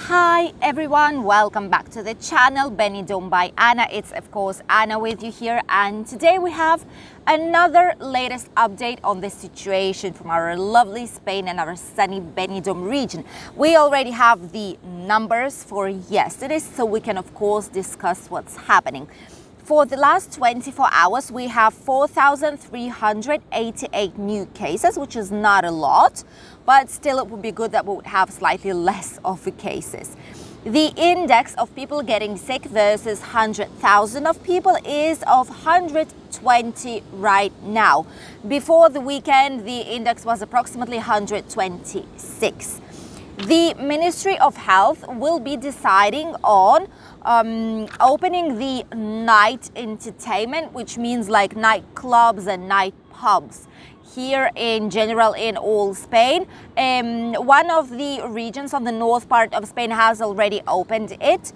Hi everyone, welcome back to the channel Benidorm by Anna. It's of course Anna with you here, and today we have another latest update on the situation from our lovely Spain and our sunny Benidorm region. We already have the numbers for yesterday, so we can of course discuss what's happening. For the last 24 hours, we have 4,388 new cases, which is not a lot, but still it would be good that we would have slightly less of the cases. The index of people getting sick versus 100,000 of people is of 120 right now. Before the weekend, the index was approximately 126. The Ministry of Health will be deciding on opening the night entertainment, which means like nightclubs and night pubs here in general in all Spain. One of the regions on the north part of Spain has already opened it,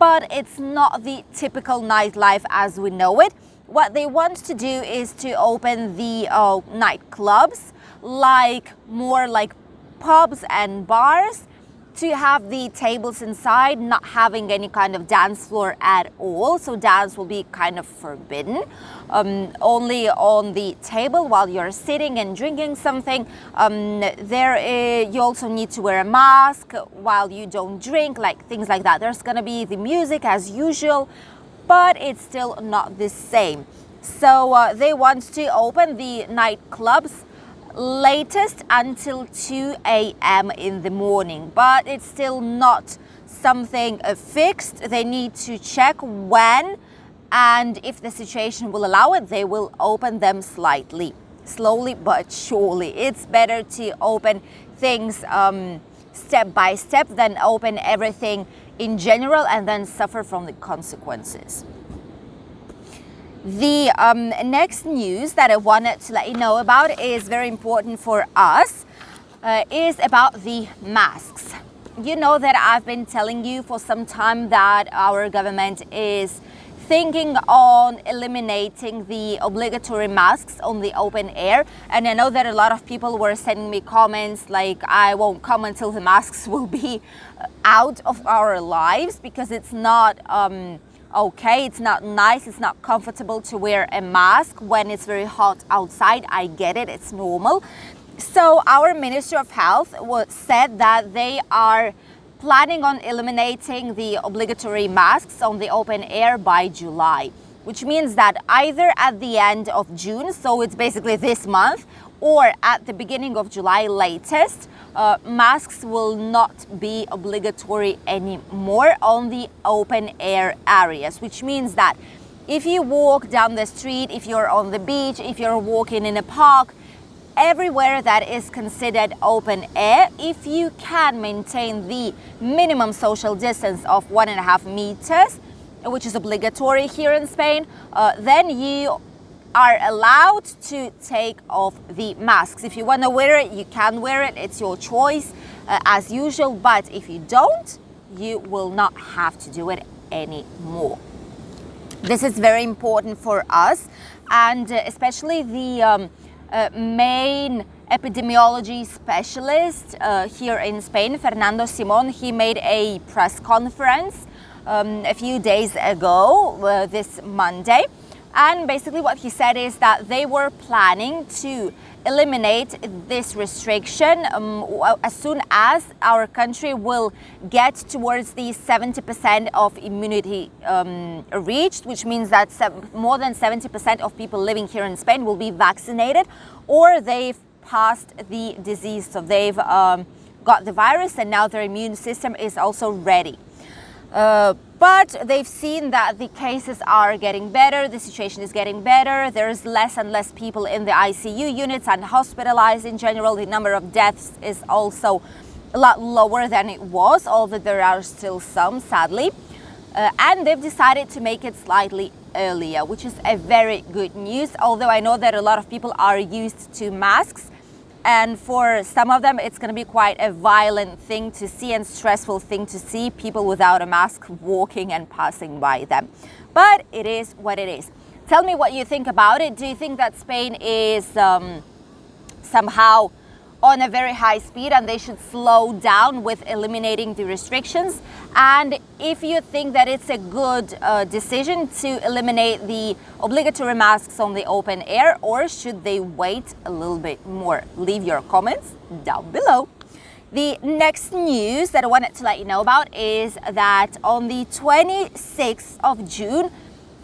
but it's not the typical nightlife as we know it. What they want to do is to open the nightclubs, more like pubs and bars, to have the tables inside, not having any kind of dance floor at all. So dance will be kind of forbidden, only on the table while you're sitting and drinking something. You also need to wear a mask while you don't drink, like things like that. There's gonna be the music as usual, but it's still not the same. So they want to open the nightclubs latest until 2 a.m. in the morning, but it's still not something fixed. They need to check when, and if the situation will allow it, they will open them slowly but surely. It's better to open things step by step than open everything in general and then suffer from the consequences. The next news that I wanted to let you know about is very important for us, is about the masks. You know that I've been telling you for some time that our government is thinking on eliminating the obligatory masks on the open air, and I know that a lot of people were sending me comments like I won't come until the masks will be out of our lives, because it's not okay, it's not nice, it's not comfortable to wear a mask when it's very hot outside. I get it, it's normal. So our Ministry of Health said that they are planning on eliminating the obligatory masks on the open air by July, which means that either at the end of June, so it's basically this month, or at the beginning of July latest, masks will not be obligatory anymore on the open air areas, which means that if you walk down the street, if you're on the beach, if you're walking in a park, everywhere that is considered open air, if you can maintain the minimum social distance of 1.5 meters, which is obligatory here in Spain, then you are allowed to take off the masks. If you want to wear it, you can wear it. It's your choice as usual. But if you don't, you will not have to do it anymore. This is very important for us, and especially the main epidemiology specialist here in Spain, Fernando Simon. He made a press conference a few days ago, this Monday. And basically what he said is that they were planning to eliminate this restriction as soon as our country will get towards the 70% of immunity reached, which means that more than 70% of people living here in Spain will be vaccinated, or they've passed the disease. So they've got the virus and now their immune system is also ready. But they've seen that the cases are getting better, the situation is getting better, there's less and less people in the ICU units and hospitalized in general. The number of deaths is also a lot lower than it was, although there are still some, sadly. And they've decided to make it slightly earlier, which is a very good news, although I know that a lot of people are used to masks. And for some of them, it's going to be quite a violent thing to see and stressful thing to see people without a mask walking and passing by them. But it is what it is. Tell me what you think about it. Do you think that Spain is somehow on a very high speed, and they should slow down with eliminating the restrictions. And if you think that it's a good decision to eliminate the obligatory masks on the open air, or should they wait a little bit more? Leave your comments down below. The next news that I wanted to let you know about is that on the 26th of June,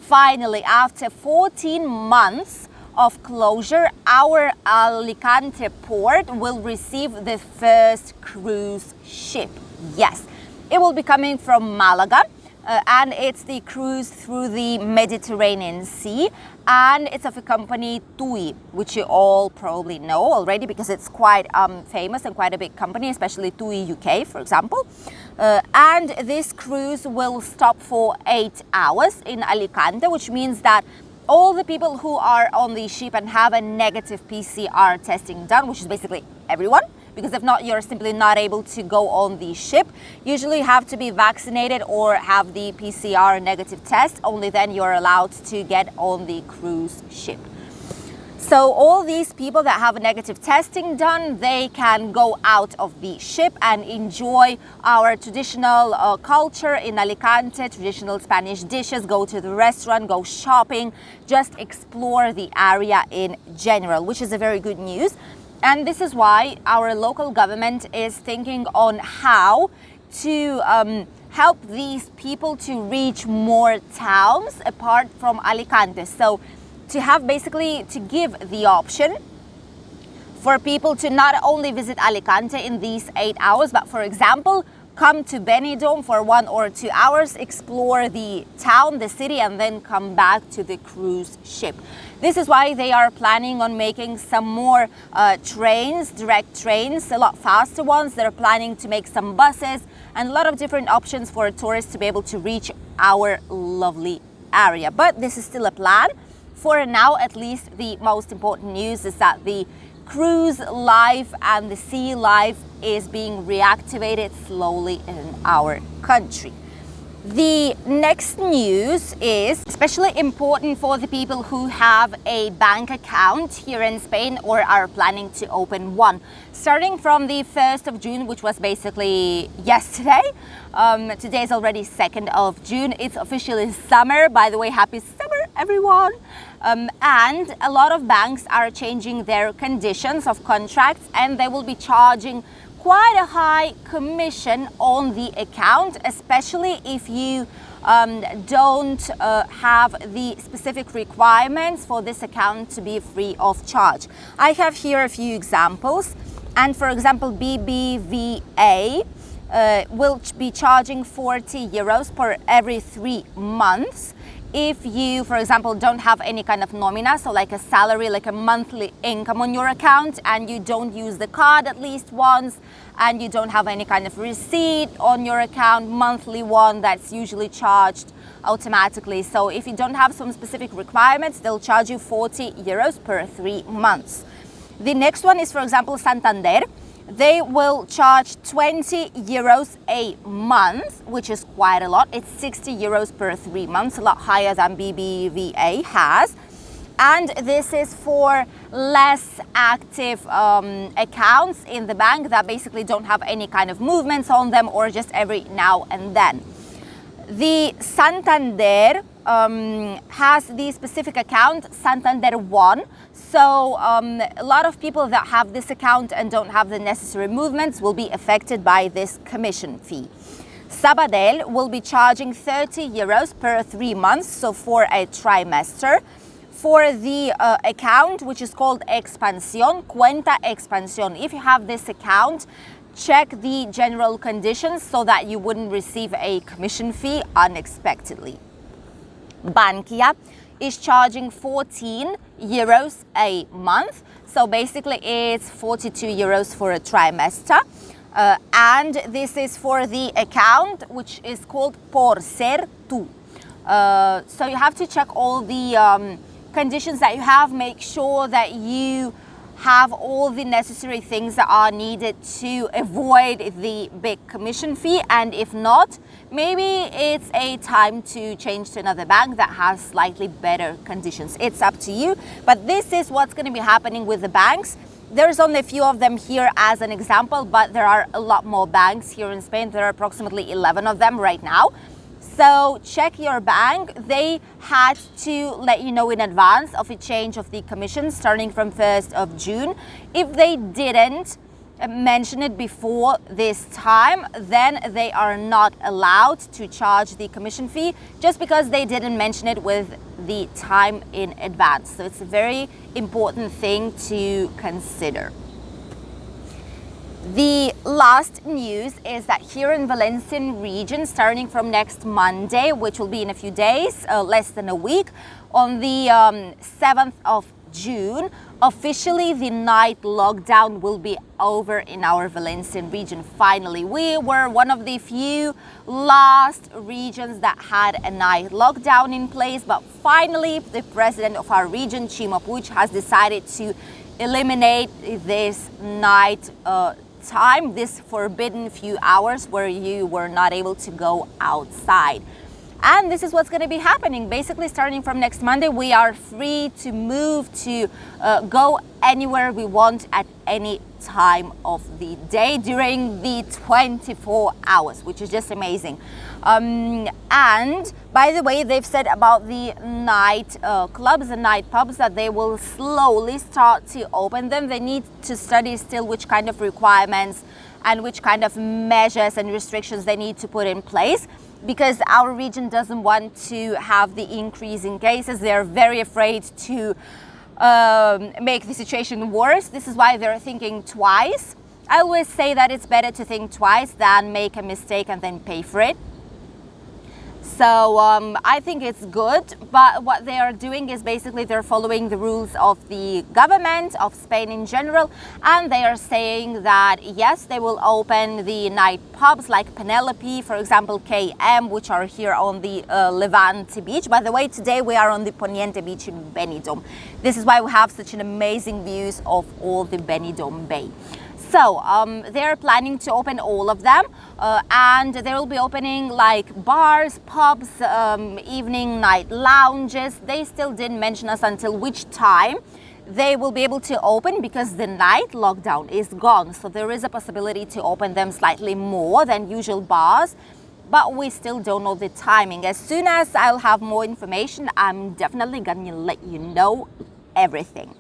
finally, after 14 months of closure, our Alicante port will receive the first cruise ship. Yes, it will be coming from Malaga, and it's the cruise through the Mediterranean Sea, and it's of a company TUI, which you all probably know already because it's quite famous and quite a big company, especially TUI UK, for example. And this cruise will stop for 8 hours in Alicante, which means that all the people who are on the ship and have a negative PCR testing done, which is basically everyone, because if not, you're simply not able to go on the ship. Usually you have to be vaccinated or have the PCR negative test. Only then you're allowed to get on the cruise ship. So all these people that have a negative testing done, they can go out of the ship and enjoy our traditional culture in Alicante, traditional Spanish dishes, go to the restaurant, go shopping, just explore the area in general, which is a very good news. And this is why our local government is thinking on how to help these people to reach more towns apart from Alicante. So to have basically to give the option for people to not only visit Alicante in these 8 hours, but for example, come to Benidorm for 1 or 2 hours, explore the town, the city, and then come back to the cruise ship. This is why they are planning on making some more trains, direct trains, a lot faster ones. They're planning to make some buses and a lot of different options for tourists to be able to reach our lovely area. But this is still a plan. For now, at least, the most important news is that the cruise life and the sea life is being reactivated slowly in our country. The next news is especially important for the people who have a bank account here in Spain or are planning to open one. Starting from the 1st of June, which was basically yesterday, today is already 2nd of June. It's officially summer. By the way, happy summer, everyone. And a lot of banks are changing their conditions of contracts, and they will be charging quite a high commission on the account, especially if you don't have the specific requirements for this account to be free of charge. I have here a few examples, and for example, BBVA will be charging 40 euros per every 3 months. If you, for example, don't have any kind of nomina, so like a salary, like a monthly income on your account, and you don't use the card at least once, and you don't have any kind of receipt on your account, monthly one, that's usually charged automatically. So if you don't have some specific requirements, they'll charge you 40 euros per 3 months. The next one is, for example, Santander. They will charge 20 euros a month, which is quite a lot. It's 60 euros per 3 months, a lot higher than BBVA has. And this is for less active accounts in the bank that basically don't have any kind of movements on them, or just every now and then. The Santander has the specific account, Santander One. So a lot of people that have this account and don't have the necessary movements will be affected by this commission fee. Sabadell will be charging 30 euros per 3 months, so for a trimester. For the account, which is called Expansión, Cuenta Expansión. If you have this account, check the general conditions so that you wouldn't receive a commission fee unexpectedly. Bankia is charging 14 euros a month. So basically it's 42 euros for a trimester. And this is for the account, which is called Por Ser Tú. So you have to check all the conditions that you have, make sure that you have all the necessary things that are needed to avoid the big commission fee, and if not, maybe it's a time to change to another bank that has slightly better conditions. It's up to you, but this is what's going to be happening with the banks. There's only a few of them here as an example, but there are a lot more banks here in Spain. There are approximately 11 of them right now. So check your bank. They had to let you know in advance of a change of the commission starting from 1st of June. If they didn't mention it before this time, then they are not allowed to charge the commission fee just because they didn't mention it with the time in advance. So it's a very important thing to consider. The last news is that here in Valencian region, starting from next Monday, which will be in a few days, less than a week, on the 7th of June, officially the night lockdown will be over in our Valencian region. Finally, we were one of the few last regions that had a night lockdown in place, but finally the president of our region, Chimo Puig, has decided to eliminate this night time, this forbidden few hours where you were not able to go outside. And this is what's going to be happening. Basically, starting from next Monday, we are free to move, to go anywhere we want at any time of the day during the 24 hours, which is just amazing. And by the way, they've said about the night clubs and night pubs that they will slowly start to open them. They need to study still which kind of requirements and which kind of measures and restrictions they need to put in place, because our region doesn't want to have the increase in cases. They're very afraid to make the situation worse. This is why they're thinking twice. I always say that it's better to think twice than make a mistake and then pay for it. So I think it's good, but what they are doing is basically they're following the rules of the government of Spain in general, and they are saying that yes, they will open the night pubs like Penelope, for example, KM, which are here on the Levante beach. By the way, today we are on the Poniente beach in Benidorm. This is why we have such an amazing views of all the Benidorm Bay. So they're planning to open all of them, and they will be opening like bars, pubs, evening night lounges. They still didn't mention us until which time they will be able to open, because the night lockdown is gone. So there is a possibility to open them slightly more than usual bars, but we still don't know the timing. As soon as I'll have more information, I'm definitely gonna let you know everything.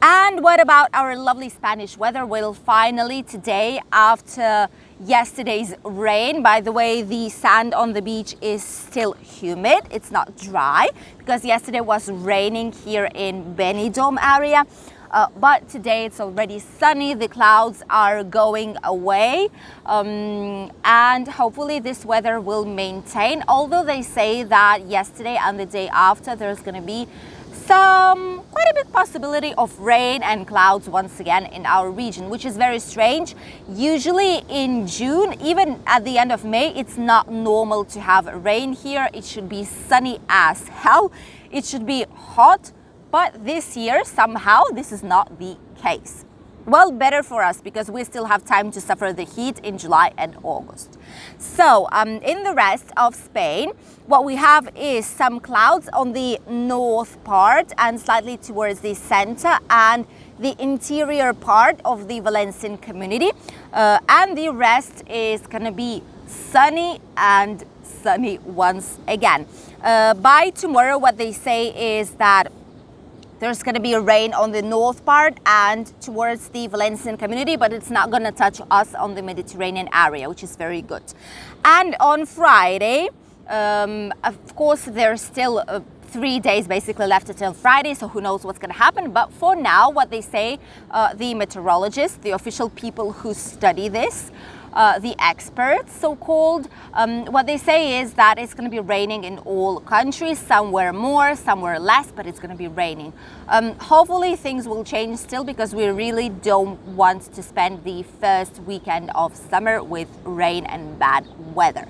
And what about our lovely Spanish weather? Well, finally today, after yesterday's rain, by the way, the sand on the beach is still humid. It's not dry because yesterday was raining here in Benidorm area. But today it's already sunny. The clouds are going away, and hopefully this weather will maintain. Although they say that yesterday and the day after there's going to be quite a big possibility of rain and clouds once again in our region, which is very strange. Usually in June, even at the end of May, it's not normal to have rain here. It should be sunny as hell. It should be hot, but this year somehow this is not the case. Well, better for us because we still have time to suffer the heat in July and August. So in the rest of Spain, what we have is some clouds on the north part and slightly towards the center and the interior part of the Valencian community. And the rest is going to be sunny and sunny once again. By tomorrow, what they say is that there's going to be a rain on the north part and towards the Valencian community, but it's not going to touch us on the Mediterranean area, which is very good. And on Friday, of course, there's still 3 days basically left until Friday, so who knows what's going to happen. But for now, what they say, the meteorologists, the official people who study this, the experts, so-called, what they say is that it's going to be raining in all countries, somewhere more, somewhere less, but it's going to be raining. Hopefully things will change still, because we really don't want to spend the first weekend of summer with rain and bad weather.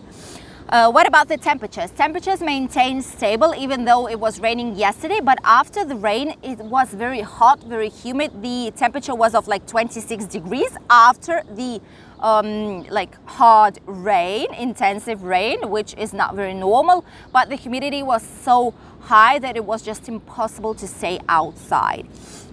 What about the temperatures? Temperatures maintain stable even though it was raining yesterday, but after the rain it was very hot, very humid. The temperature was of like 26 degrees after the like hard rain, intensive rain, which is not very normal, but the humidity was so high that it was just impossible to stay outside.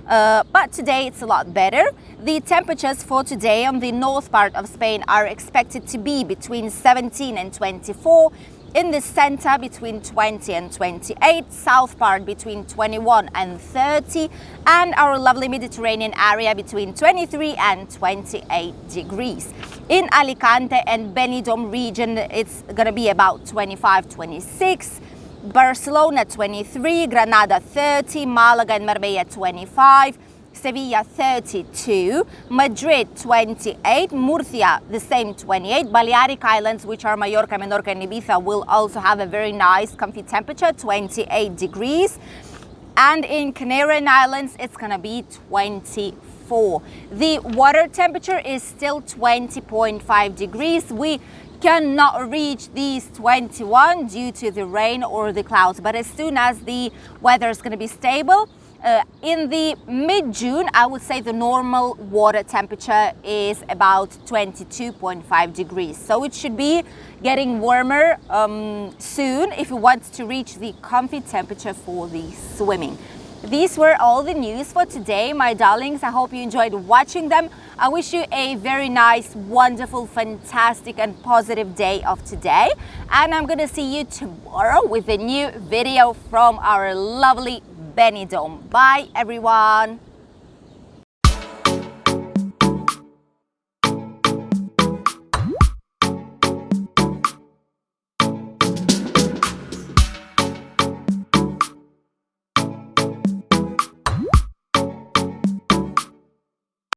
But today it's a lot better. The temperatures for today on the north part of Spain are expected to be between 17 and 24. In the center between 20 and 28, south part between 21 and 30, and our lovely Mediterranean area between 23 and 28 degrees. In Alicante and Benidorm region, it's gonna be about 25, 26. Barcelona 23, Granada 30, Malaga and Marbella 25, Sevilla 32, Madrid 28, Murcia the same 28, Balearic Islands, which are Mallorca, Menorca and Ibiza, will also have a very nice comfy temperature, 28 degrees. And in Canarian Islands, it's gonna be 24. The water temperature is still 20.5 degrees. We cannot reach these 21 due to the rain or the clouds, but as soon as the weather is going to be stable, in the mid-June, I would say the normal water temperature is about 22.5 degrees. So it should be getting warmer soon if you want to reach the comfy temperature for the swimming. These were all the news for today, my darlings. I hope you enjoyed watching them. I wish you a very nice, wonderful, fantastic and positive day of today. And I'm gonna see you tomorrow with a new video from our lovely Benidorm. Bye, everyone.